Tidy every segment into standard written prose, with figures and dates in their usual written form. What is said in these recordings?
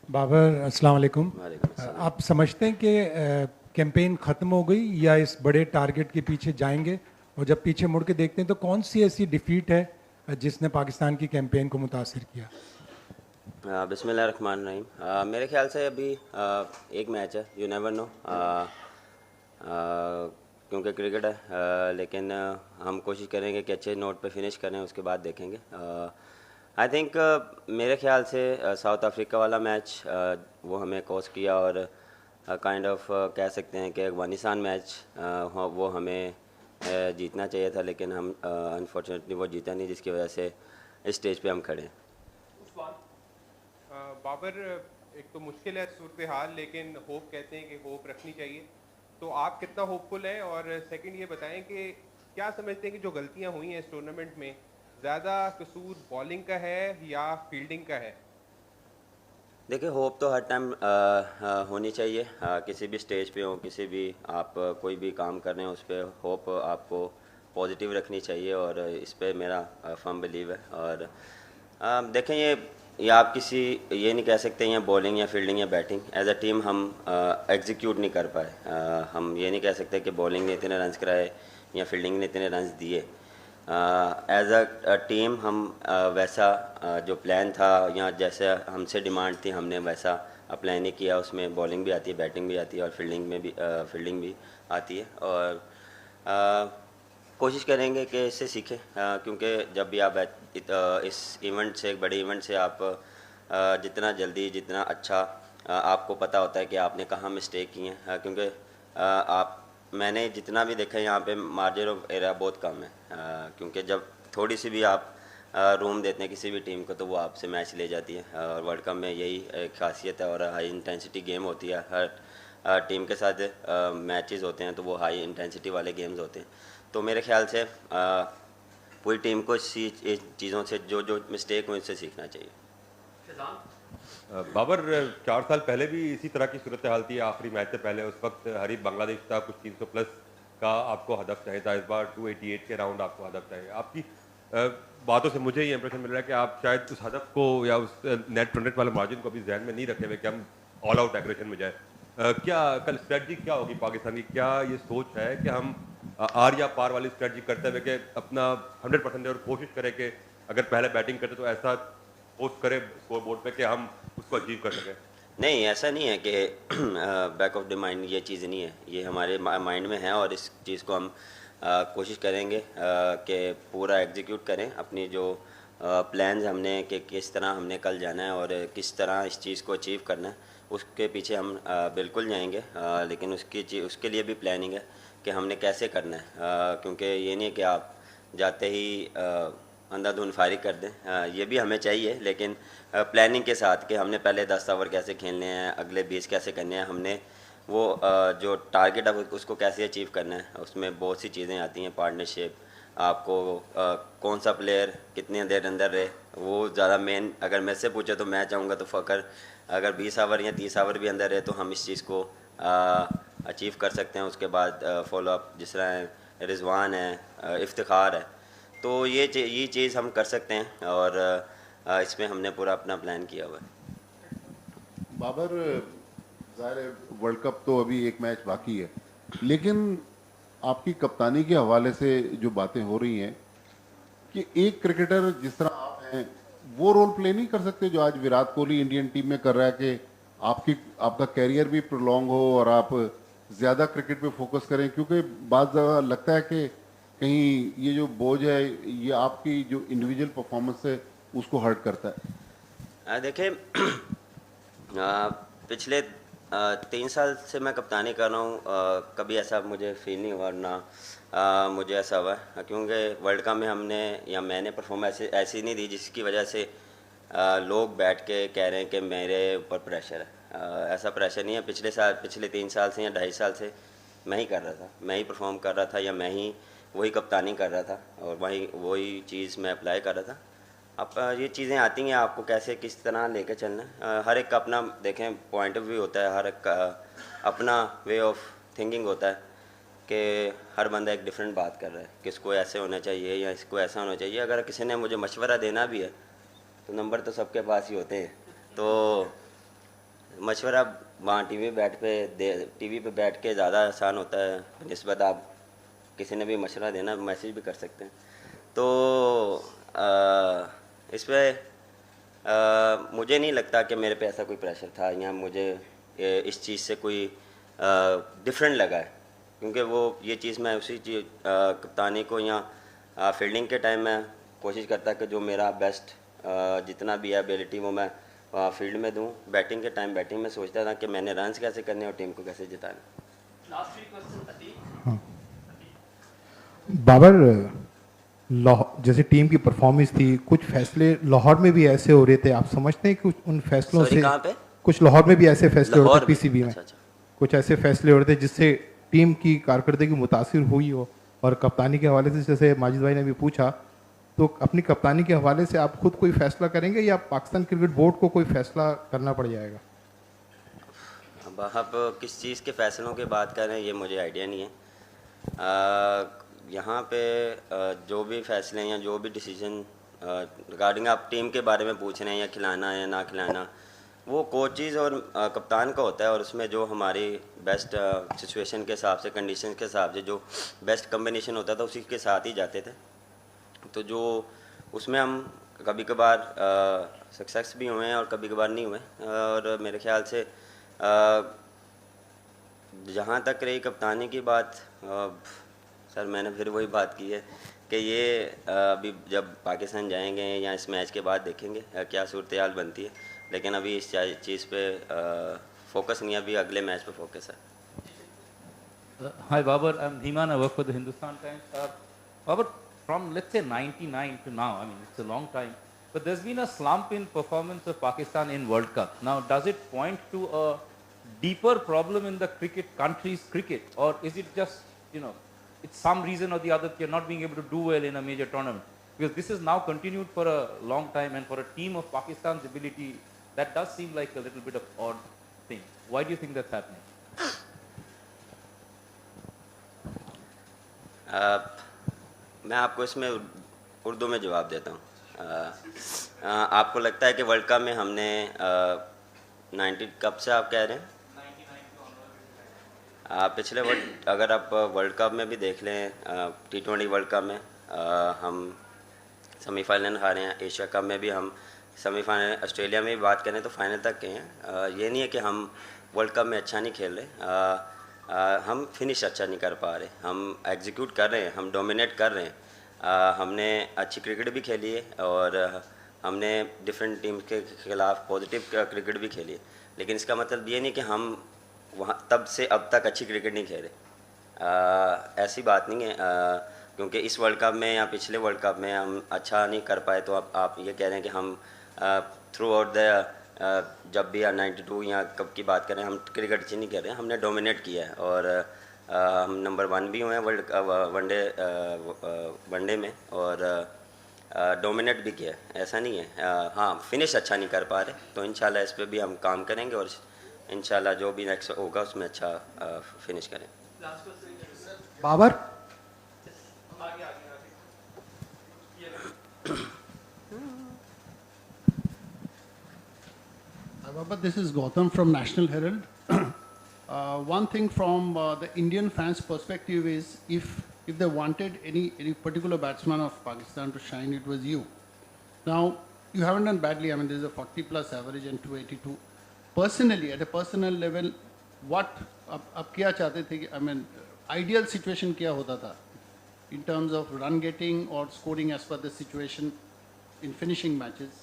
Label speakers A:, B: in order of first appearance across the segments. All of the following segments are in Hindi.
A: बाबर, अस्सलाम वालेकुम।
B: वालेकुम अस्सलाम।
A: आप समझते हैं कि कैंपेन ख़त्म हो गई या इस बड़े टारगेट के पीछे जाएंगे? और जब पीछे मुड़ के देखते हैं तो कौन सी ऐसी डिफीट है जिसने पाकिस्तान की कैंपेन को मुतासिर किया?
B: बिस्मिल्लाहिर्रहमानिर्रहीम। मेरे ख्याल से अभी एक मैच है, यू नेवर नो। क्योंकि क्रिकेट है, लेकिन हम कोशिश करेंगे कि अच्छे नोट पे फिनिश करें, उसके बाद देखेंगे। आई थिंक मेरे ख्याल से साउथ अफ्रीका वाला मैच वो हमें कोस किया, और काइंड ऑफ कह सकते हैं कि अफगानिस्तान मैच वो हमें जीतना चाहिए था, लेकिन हम अनफॉर्चुनेटली वो जीता नहीं, जिसकी वजह से इस स्टेज पे हम खड़े हैं।
C: बाबर, एक तो मुश्किल है सूरत हाल, लेकिन होप कहते हैं कि होप रखनी चाहिए। तो आप कितना होपफुल हैं? और सेकंड ये बताएं कि क्या समझते हैं कि जो गलतियां हुई हैं इस टूर्नामेंट में, ज़्यादा कसूर बॉलिंग का है या फील्डिंग का है?
B: देखिए, होप तो हर टाइम होनी चाहिए। किसी भी स्टेज पे हो, किसी भी आप कोई भी काम कर रहे हैं, उस पर होप आपको पॉजिटिव रखनी चाहिए, और इस पे मेरा फर्म बिलीव है। और देखें, ये आप किसी ये नहीं कह सकते ये बॉलिंग या फील्डिंग या बैटिंग, एज अ टीम हम एग्जीक्यूट नहीं कर पाए। हम ये नहीं कह सकते कि बॉलिंग ने इतने रन्स कराए या फील्डिंग ने इतने रन्स दिए। एज अ टीम हम वैसा जो प्लान था या जैसे हमसे डिमांड थी, हमने वैसा अप्लाई नहीं किया। उसमें बॉलिंग भी आती है, बैटिंग भी आती है, और फील्डिंग भी आती है। और कोशिश करेंगे कि इससे सीखें, क्योंकि जब भी आप इस इवेंट से, एक बड़े इवेंट से आप जितना जल्दी, जितना अच्छा आपको पता होता है कि आपने कहाँ मिस्टेक की हैं, क्योंकि आप मैंने जितना भी देखा है यहाँ पे मार्जिन ऑफ एरर बहुत कम है। क्योंकि जब थोड़ी सी भी आप रूम देते हैं किसी भी टीम को, तो वो आपसे मैच ले जाती है। और वर्ल्ड कप में यही एक खासियत है, और हाई इंटेंसिटी गेम होती है। हर टीम के साथ मैचेस होते हैं, तो वो हाई इंटेंसिटी वाले गेम्स होते हैं। तो मेरे ख्याल से पूरी टीम को इसी चीज़ों से, जो जो मिस्टेक हुई, उससे सीखना चाहिए।
D: बाबर, 4 साल पहले भी इसी तरह की सूरत हाल थी। आखिरी मैच से पहले उस वक्त हरीफ बांग्लादेश था, कुछ 300 प्लस का आपको हदफ चाहिए था। इस बार 288 के राउंड आपको हदफ चाहिए। आपकी बातों से मुझे ये इंप्रेशन मिल रहा है कि आप शायद उस हदफ को या उस नेट रन रेट वाले मार्जिन को अभी जहन में नहीं रखे हुए कि हम ऑल आउट एग्रेशन में जाए। क्या कल स्ट्रेटजी क्या होगी पाकिस्तान की? क्या ये सोच है कि हम आर या पार वाली स्ट्रेटजी करते हुए कि अपना 100% और कोशिश करें कि अगर पहले बैटिंग करते तो ऐसा पोस्ट करें स्कोर बोर्ड पे कि हम उसको अचीव कर सकें?
B: नहीं, ऐसा नहीं है कि बैक ऑफ द माइंड ये चीज़ नहीं है, ये हमारे माइंड में है, और इस चीज़ को हम कोशिश करेंगे कि पूरा एग्जीक्यूट करें अपनी जो प्लान्स हमने, कि किस तरह हमने कल जाना है और किस तरह इस चीज़ को अचीव करना है, उसके पीछे हम बिल्कुल जाएंगे। लेकिन उसके लिए भी प्लानिंग है कि हमने कैसे करना है, क्योंकि ये नहीं कि आप जाते ही अंधाधुंध फारिग कर दें। ये भी हमें चाहिए, लेकिन प्लानिंग के साथ कि हमने पहले 10 ओवर कैसे खेलने हैं, अगले 20 कैसे करने हैं, हमने वो जो टारगेट है उसको कैसे अचीव करना है। उसमें बहुत सी चीज़ें आती हैं, पार्टनरशिप, आपको कौन सा प्लेयर कितने देर अंदर रहे, वो ज़्यादा मेन। अगर मेरे से पूछे तो मैं चाहूँगा तो फ़कर अगर 20 ओवर या 30 ओवर भी अंदर रहे, तो हम इस चीज़ को अचीव कर सकते हैं। उसके बाद फॉलो अप, जिस तरह रिजवान है, इफ्तिखार है, तो ये चीज़ हम कर सकते हैं, और इसमें हमने पूरा अपना प्लान किया हुआ है।
E: बाबर, ज़ाहिर है वर्ल्ड कप तो अभी एक मैच बाकी है, लेकिन आपकी कप्तानी के हवाले से जो बातें हो रही हैं कि एक क्रिकेटर जिस तरह आप हैं वो रोल प्ले नहीं कर सकते जो आज विराट कोहली इंडियन टीम में कर रहा है, कि आपका कैरियर भी प्रोलॉन्ग हो और आप ज़्यादा क्रिकेट पे फोकस करें, क्योंकि बात ज़्यादा लगता है कि कहीं ये जो बोझ है ये आपकी जो इंडिविजुअल परफॉर्मेंस है उसको हर्ट करता है।
B: देखिए, पिछले 3 साल से मैं कप्तानी कर रहा हूँ, कभी ऐसा मुझे फील नहीं हुआ, ना मुझे ऐसा हुआ, क्योंकि वर्ल्ड कप में हमने या मैंने परफॉर्मेंस ऐसी नहीं दी जिसकी वजह से लोग बैठ के कह रहे हैं कि मेरे ऊपर प्रेशर है। ऐसा प्रेशर नहीं है। पिछले 3 साल से या 2.5 साल से मैं ही कर रहा था, मैं ही परफॉर्म कर रहा था, या मैं ही वही कप्तानी कर रहा था, और वही चीज़ मैं अप्लाई कर रहा था। अब ये चीज़ें आती हैं, आपको कैसे किस तरह लेके चलना है। हर एक का अपना देखें पॉइंट ऑफ व्यू होता है, हर एक का अपना वे ऑफ थिंकिंग होता है, कि हर बंदा एक डिफरेंट बात कर रहा है कि इसको ऐसे होना चाहिए या इसको ऐसा होना चाहिए। अगर किसी ने मुझे मशवरा देना भी है तो नंबर तो सबके पास ही होते हैं। तो मशवरा वहाँ टीवी पे बैठ के ज़्यादा आसान होता है निस्बत आप किसी ने भी मशवरा देना, मैसेज भी कर सकते हैं। तो इस पे मुझे नहीं लगता कि मेरे पे ऐसा कोई प्रेशर था या मुझे इस चीज़ से कोई डिफरेंट लगा है, क्योंकि वो ये चीज़ मैं उसी चीज़ कप्तानी को या फील्डिंग के टाइम में कोशिश करता कि जो मेरा बेस्ट जितना भी है एबिलिटी वो मैं फील्ड में दूं। बैटिंग के टाइम बैटिंग में सोचता था कि मैंने रन्स कैसे करने और टीम को कैसे जिताना।
F: बाबर, जैसे टीम की परफॉर्मेंस थी, कुछ फैसले लाहौर में भी ऐसे हो रहे थे, आप समझते हैं कि कुछ उन फैसलों
B: Sorry,
F: से
B: कहाँ पे?
F: कुछ लाहौर में भी ऐसे फैसले हो रहे
B: लाहौर
F: थे
B: में?
F: पीसीबी में?
B: अच्छा, अच्छा।
F: कुछ ऐसे फैसले हो रहे थे जिससे टीम की कारकर्दगी मुतासिर हुई हो? और कप्तानी के हवाले से जैसे माजिद भाई ने भी पूछा, तो अपनी कप्तानी के हवाले से आप खुद कोई फैसला करेंगे या पाकिस्तान क्रिकेट बोर्ड को कोई फैसला करना पड़ जाएगा?
B: अब आप किस चीज़ के फ़ैसलों की बात कर रहे हैं ये मुझे आइडिया नहीं है। यहाँ पे जो भी फैसले हैं या जो भी डिसीजन रिगार्डिंग आप टीम के बारे में पूछ रहे हैं या खिलाना है या ना खिलाना, वो कोचेज़ और कप्तान का होता है, और उसमें जो हमारी बेस्ट सिचुएशन के हिसाब से, कंडीशन के हिसाब से जो बेस्ट कम्बिनेशन होता था उसी के साथ ही जाते थे। तो जो उसमें हम कभी कभार सक्सेस भी हुए हैं और कभी कभार नहीं हुए। और मेरे ख्याल से जहाँ तक रही कप्तानी की बात, सर मैंने फिर वही बात की है कि ये अभी जब पाकिस्तान जाएंगे या इस मैच के बाद देखेंगे क्या सूरत-ए-हाल बनती है, लेकिन अभी इस चीज़ पे फोकस नहीं है, अभी अगले मैच पे फोकस है।
G: Hi Babar, I'm Dhiman. I work for the Hindustan Times. Babar, from let's say 99 to now, I mean it's a long time, but there's been a slump in performance of Pakistan in World Cup. Now, does it point to a deeper problem in the country's cricket, or is it just, it's some reason or the other that you're not being able to do well in a major tournament? Because this is now continued for a long time, and for a team of Pakistan's ability, that does seem like a little bit of odd thing. Why do you think that's happening?
B: मैं आपको इसमें उर्दू में जवाब देता हूँ। आपको लगता है कि वर्ल्ड कप में हमने 90 कब से आप कह रहे हैं? पिछले अगर आप वर्ल्ड कप में भी देख लें, T20 वर्ल्ड कप में हम सेमीफाइनल हारे हैं, एशिया कप में भी हम सेमीफाइनल, ऑस्ट्रेलिया में भी बात करें तो फाइनल तक गए हैं। ये नहीं है कि हम वर्ल्ड कप में अच्छा नहीं खेल रहे, हम फिनिश अच्छा नहीं कर पा रहे, हम एग्जीक्यूट कर रहे हैं, हम डोमिनेट कर रहे हैं। हमने अच्छी क्रिकेट भी खेली है और हमने डिफरेंट टीम के खिलाफ पॉजिटिव क्रिकेट भी खेली है, लेकिन इसका मतलब ये नहीं कि हम वहाँ तब से अब तक अच्छी क्रिकेट नहीं खेले। ऐसी बात नहीं है, क्योंकि इस वर्ल्ड कप में या पिछले वर्ल्ड कप में हम अच्छा नहीं कर पाए तो आप ये कह रहे हैं कि हम थ्रू आउट द जब भी 92 या कब की बात करें, हम क्रिकेट अच्छी नहीं कर रहे हैं, हमने डोमिनेट किया है और हम नंबर 1 भी हुए हैं वनडे में और डोमिनेट भी किया है, ऐसा नहीं है। हाँ, फिनिश अच्छा नहीं कर पा रहे, तो इंशाल्लाह इस पर भी हम काम करेंगे और इंशाल्लाह जो भी नेक्स्ट होगा उसमें अच्छा फिनिश करें।
A: Babar,
H: Baba, this is Gautam from National Herald. One thing from the Indian fans' perspective is if they wanted any particular batsman of Pakistan to shine, it was you. Now, you haven't done badly. I mean, there's a 40+ average and 282. Personally, at a personal level, what आप क्या चाहते थे? I mean, ideal situation क्या होता था in terms of run getting or scoring as per the situation in finishing matches?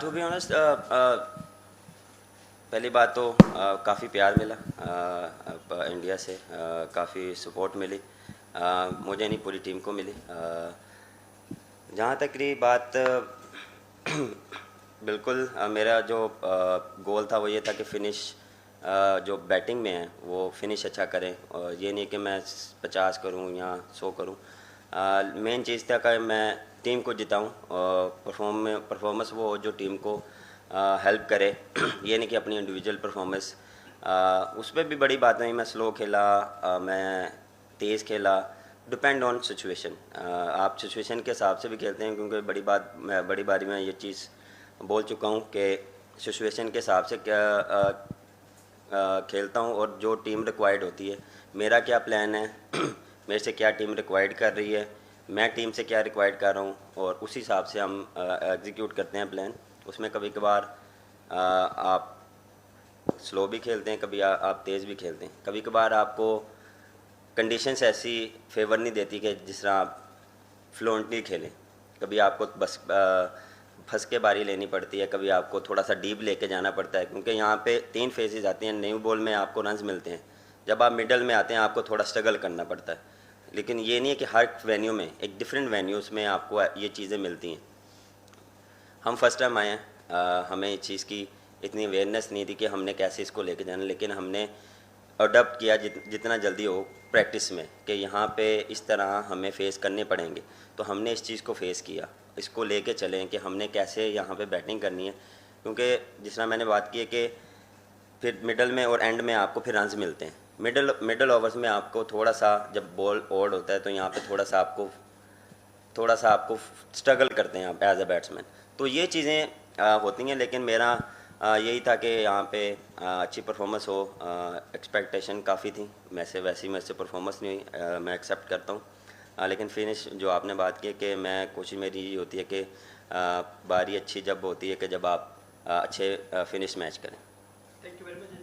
B: To be honest, पहली बात तो काफ़ी प्यार मिला इंडिया से, काफ़ी सपोर्ट मिली, मुझे नहीं पूरी टीम को मिली। जहाँ तक रही बात, बिल्कुल मेरा जो गोल था वो ये था कि फिनिश जो बैटिंग में है वो फिनिश अच्छा करें, और ये नहीं कि मैं 50 करूँ या 100 करूँ। मेन चीज़ था कि मैं टीम को जिताऊं और परफॉर्मेंस वो हो जो टीम को हेल्प करे, ये नहीं कि अपनी इंडिविजुअल परफॉर्मेंस। उस पर भी बड़ी बात नहीं, मैं स्लो खेला, मैं तेज़ खेला, डिपेंड ऑन सिचुएशन। आप सिचुएशन के हिसाब से भी खेलते हैं, क्योंकि बड़ी बारी में ये चीज़ बोल चुका हूँ कि सिचुएशन के हिसाब से क्या खेलता हूँ और जो टीम रिक्वायर्ड होती है, मेरा क्या प्लान है मेरे से क्या टीम रिक्वायर्ड कर रही है, मैं टीम से क्या रिक्वायर्ड कर रहा हूँ, और उस हिसाब से हम एग्जीक्यूट करते हैं प्लान। उसमें कभी कभार आप स्लो भी खेलते हैं, कभी आप तेज़ भी खेलते हैं, कभी कभार आपको कंडीशंस ऐसी फेवर नहीं देती कि जिस तरह आप फ्लुएंटली खेलें। कभी आपको बस फंस के बारी लेनी पड़ती है, कभी आपको थोड़ा सा डीप लेके जाना पड़ता है, क्योंकि यहाँ पे 3 फेजेस आती हैं। न्यू बॉल में आपको रन्स मिलते हैं, जब आप मिडल में आते हैं आपको थोड़ा स्ट्रगल करना पड़ता है। लेकिन ये नहीं है कि हर वेन्यू में, एक डिफरेंट वेन्यूज़ में आपको ये चीज़ें मिलती हैं। हम फर्स्ट टाइम आए हैं, हमें इस चीज़ की इतनी अवेयरनेस नहीं थी कि हमने कैसे इसको लेके जाना, लेकिन हमने अडॉप्ट किया जितना जल्दी हो प्रैक्टिस में कि यहाँ पे इस तरह हमें फ़ेस करने पड़ेंगे, तो हमने इस चीज़ को फ़ेस किया, इसको लेके चलें कि हमने कैसे यहाँ पे बैटिंग करनी है। क्योंकि जिस तरह मैंने बात की है कि फिर मिडल में और एंड में आपको फिर रन्स मिलते हैं। मिडल ओवर्स में आपको थोड़ा सा जब बॉल ओड होता है तो यहाँ पे थोड़ा सा आपको स्ट्रगल करते हैं आप एज अ बैट्समैन। तो ये चीज़ें होती हैं, लेकिन मेरा यही था कि यहाँ पे अच्छी परफॉर्मेंस हो। एक्सपेक्टेशन काफ़ी थी, वैसी मेरे से परफॉर्मेंस नहीं हुई, मैं एक्सेप्ट करता हूँ। लेकिन फिनिश जो आपने बात की कि मैं कोशिश मेरी यही होती है कि बारी अच्छी जब होती है कि जब आप अच्छे फिनिश मैच करें।
I: Thank you very much.